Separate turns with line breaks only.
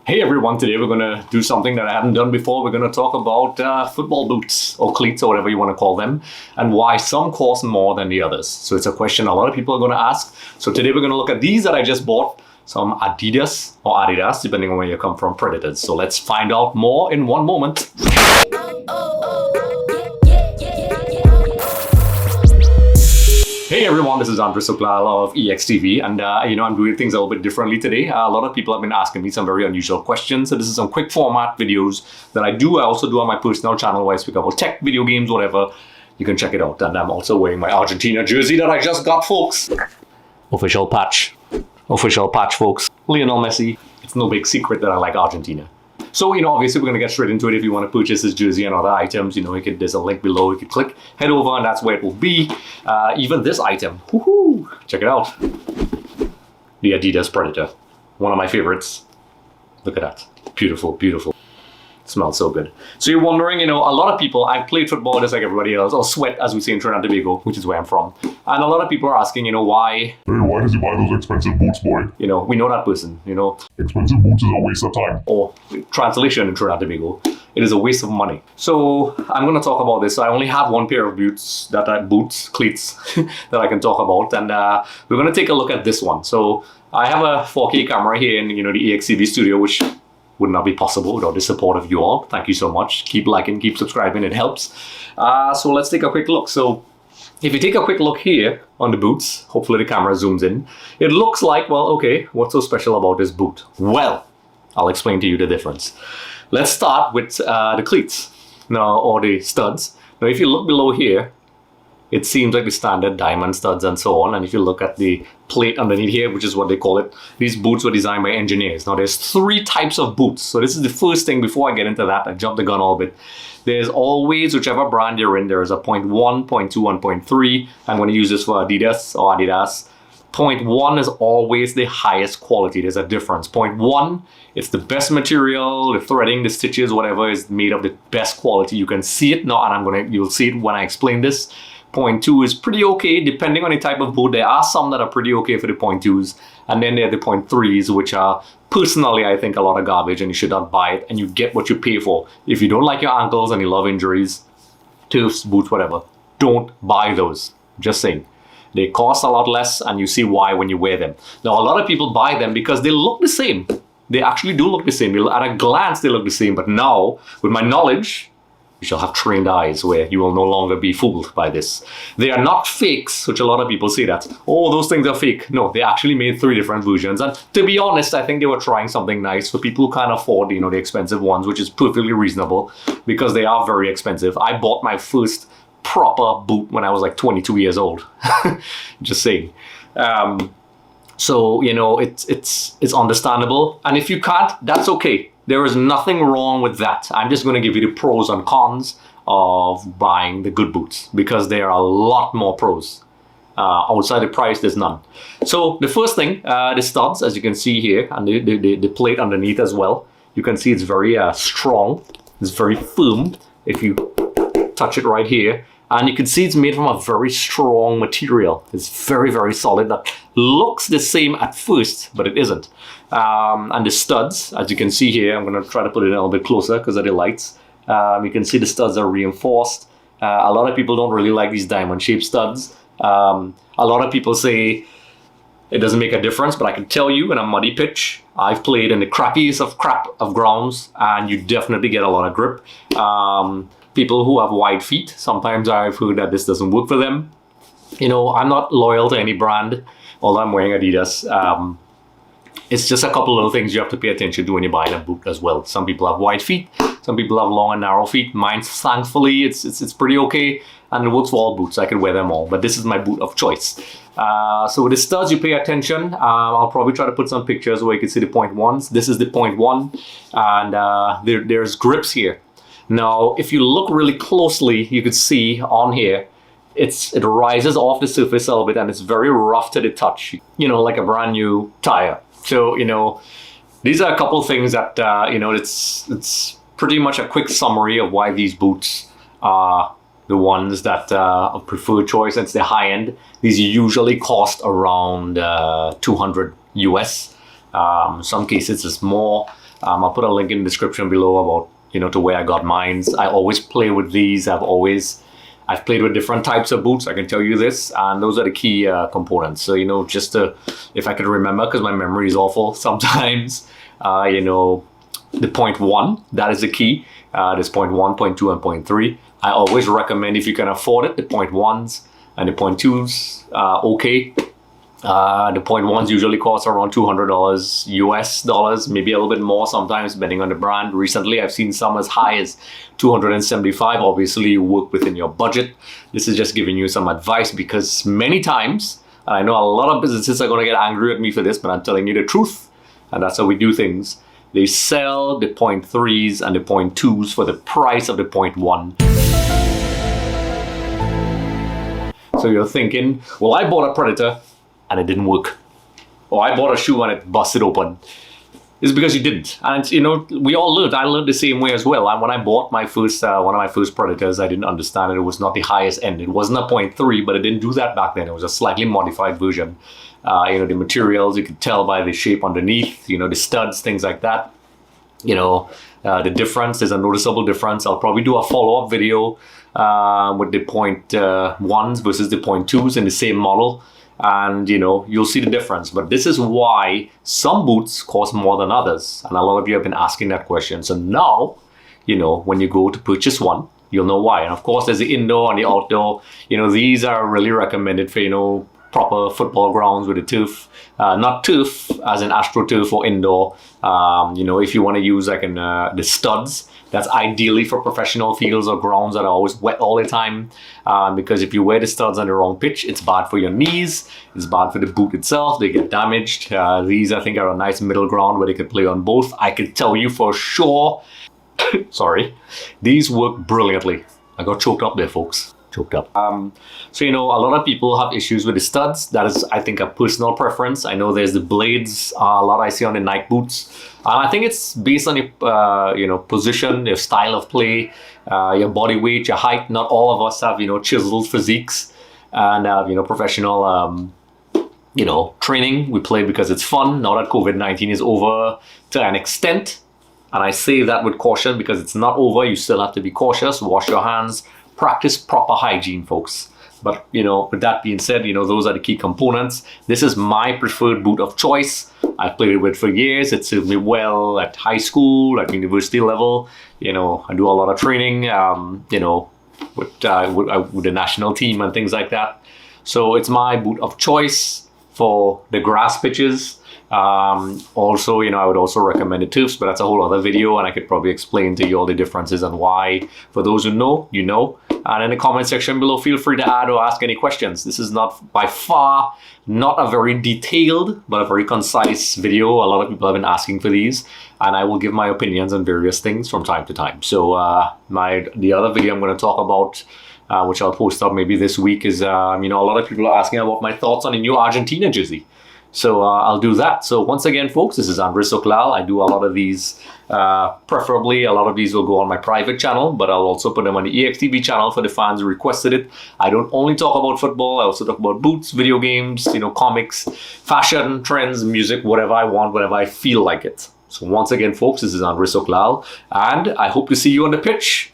Hey everyone, today we're going to do something that I haven't done before. We're going to talk about football boots or cleats or whatever you want to call them, and why some cost more than the others. So it's a question a lot of people are going to ask. So today we're going to look at these that I just bought, some Adidas or Adidas, depending on where you come from, Predators. So let's find out more in one moment. Hey everyone, this is Andre of EXTV, and I'm doing things a little bit differently today. A lot of people have been asking me some very unusual questions, so this is some quick format videos that I also do on my personal channel where I speak about tech, video games, whatever. You can check it out, and I'm also wearing my Argentina jersey that I just got, folks. Official patch, folks. Lionel Messi. It's no big secret that I like Argentina. So, obviously we're going to get straight into it. If you want to purchase this jersey and other items, there's a link below. You can click, head over, and that's where it will be. Even this item, woohoo! Check it out. The Adidas Predator. One of my favorites. Look at that. Beautiful, beautiful. Smells so good. So you're wondering, a lot of people, I've played football just like everybody else, or sweat as we say in Trinidad and Tobago, which is where I'm from. And a lot of people are asking, why?
Hey, why does he buy those expensive boots, boy?
We know that person,
Expensive boots is a waste of time.
Or translation in Trinidad and Tobago, it is a waste of money. So I'm going to talk about this. So I only have one pair of cleats, that I can talk about. And we're going to take a look at this one. So I have a 4K camera here in, the EXTV studio, which would not be possible without the support of you all. Thank you so much. Keep liking, keep subscribing, it helps. So let's take a quick look. So if you take a quick look here on the boots, hopefully the camera zooms in, it looks like, well, okay, what's so special about this boot? Well, I'll explain to you the difference. Let's start with the cleats, or the studs. Now, if you look below here, it seems like the standard diamond studs and so on. And if you look at the plate underneath here, which is what they call it, these boots were designed by engineers. Now, there's 3 types of boots. So this is the first thing. Before I get into that, I jumped the gun a little bit. There's always, whichever brand you're in, there's a 0.1, 0.2, and 0.3. I'm going to use this for Adidas or Adidas. 0.1 is always the highest quality. There's a difference. 0.1, it's the best material, the threading, the stitches, whatever is made of the best quality. You can see it now, and you'll see it when I explain this. 0.2 is pretty okay, depending on the type of boot. There are some that are pretty okay for the 0.2s, and then there are the 0.3s, which are, personally, I think, a lot of garbage, and you should not buy it, and you get what you pay for. If you don't like your ankles and you love injuries, turfs, boots, whatever, don't buy those. Just saying. They cost a lot less, and you see why when you wear them. Now, a lot of people buy them because they look the same. They actually do look the same. At a glance, they look the same, but now, with my knowledge, you shall have trained eyes where you will no longer be fooled by this. They are not fakes, which a lot of people say that, oh, those things are fake. No, they actually made 3 different versions. And to be honest, I think they were trying something nice for people who can't afford, the expensive ones, which is perfectly reasonable because they are very expensive. I bought my first proper boot when I was like 22 years old. Just saying. So, it's understandable. And if you can't, that's okay. There is nothing wrong with that. I'm just going to give you the pros and cons of buying the good boots because there are a lot more pros. Outside the price, there's none. So the first thing, the studs, as you can see here, and the plate underneath as well, you can see it's very strong. It's very firm if you touch it right here. And you can see it's made from a very strong material. It's very, very solid. That looks the same at first, but it isn't. And the studs, as you can see here, I'm going to try to put it a little bit closer because of the lights. You can see the studs are reinforced. A lot of people don't really like these diamond-shaped studs. A lot of people say it doesn't make a difference, but I can tell you in a muddy pitch, I've played in the crappiest of crap of grounds, and you definitely get a lot of grip. People who have wide feet, sometimes I've heard that this doesn't work for them. I'm not loyal to any brand, although I'm wearing Adidas. It's just a couple of little things you have to pay attention to when you're buying a boot as well. Some people have wide feet, some people have long and narrow feet. Mine, thankfully, it's pretty okay, and it works for all boots. I can wear them all, but this is my boot of choice. So with the studs, you pay attention. I'll probably try to put some pictures where you can see the 0.1s. This is the 0.1, and there's grips here. Now, if you look really closely, you can see on here, it rises off the surface a little bit, and it's very rough to the touch, like a brand new tire. So, these are a couple things that, it's pretty much a quick summary of why these boots are the ones that are preferred choice. Since they're high end, these usually cost around 200 US. Some cases it's more. I'll put a link in the description below about, to where I got mine. I always play with these. I've played with different types of boots, I can tell you this, and those are the key components. So, if I could remember, because my memory is awful sometimes, the point 1, that is the key. There's point 1, point 2, and point 3. I always recommend, if you can afford it, the point 1s and the point 2s, okay. The point 1s usually cost around $200 US dollars, maybe a little bit more sometimes, depending on the brand. Recently, I've seen some as high as $275. Obviously, you work within your budget. This is just giving you some advice, because many times, and I know a lot of businesses are going to get angry at me for this, but I'm telling you the truth, and that's how we do things. They sell the point 3s and the point 2s for the price of the point 1. So you're thinking, well, I bought a Predator and it didn't work. Or I bought a shoe and it busted open. It's because you didn't. And we all learned. I learned the same way as well. And when I bought my first, one of my first Predators, I didn't understand it. It was not the highest end. It wasn't a point 3, but it didn't do that back then. It was a slightly modified version. The materials, you could tell by the shape underneath, the studs, things like that. The difference, there's a noticeable difference. I'll probably do a follow-up video with the point 1s versus the point 2s in the same model. And, you'll see the difference. But this is why some boots cost more than others. And a lot of you have been asking that question. So now, when you go to purchase one, you'll know why. And of course, there's the indoor and the outdoor. These are really recommended for, proper football grounds with the turf. Not turf as in AstroTurf or indoor. If you want to use like the studs, that's ideally for professional fields or grounds that are always wet all the time. Because if you wear the studs on the wrong pitch, it's bad for your knees. It's bad for the boot itself. They get damaged. These, I think, are a nice middle ground where they could play on both. I can tell you for sure, sorry, these work brilliantly. I got choked up there, folks. Choked up. So, a lot of people have issues with the studs. That is, I think, a personal preference. I know there's the blades, a lot I see on the Nike boots. I think it's based on your, position, your style of play, your body weight, your height. Not all of us have, chiseled physiques and, professional, training. We play because it's fun. Now that COVID-19 is over to an extent, and I say that with caution because it's not over. You still have to be cautious. Wash your hands. Practice proper hygiene, folks. But, with that being said, those are the key components. This is my preferred boot of choice. I've played it with for years. It served me well at high school, at university level. I do a lot of training, with the national team and things like that. So it's my boot of choice for the grass pitches. Also, I would also recommend the turfs, but that's a whole other video, and I could probably explain to you all the differences and why. For those who know, And in the comment section below, feel free to add or ask any questions. This is not, by far, not a very detailed, but a very concise video. A lot of people have been asking for these, and I will give my opinions on various things from time to time. So the other video I'm going to talk about, which I'll post up maybe this week, is, a lot of people are asking about my thoughts on the new Argentina jersey. So I'll do that. So once again, folks, this is Andre Soclal. I do a lot of these, preferably a lot of these will go on my private channel, but I'll also put them on the EXTV channel for the fans who requested it. I don't only talk about football. I also talk about boots, video games, comics, fashion, trends, music, whatever I want, whatever I feel like it. So once again, folks, this is Andre Soclal, and I hope to see you on the pitch.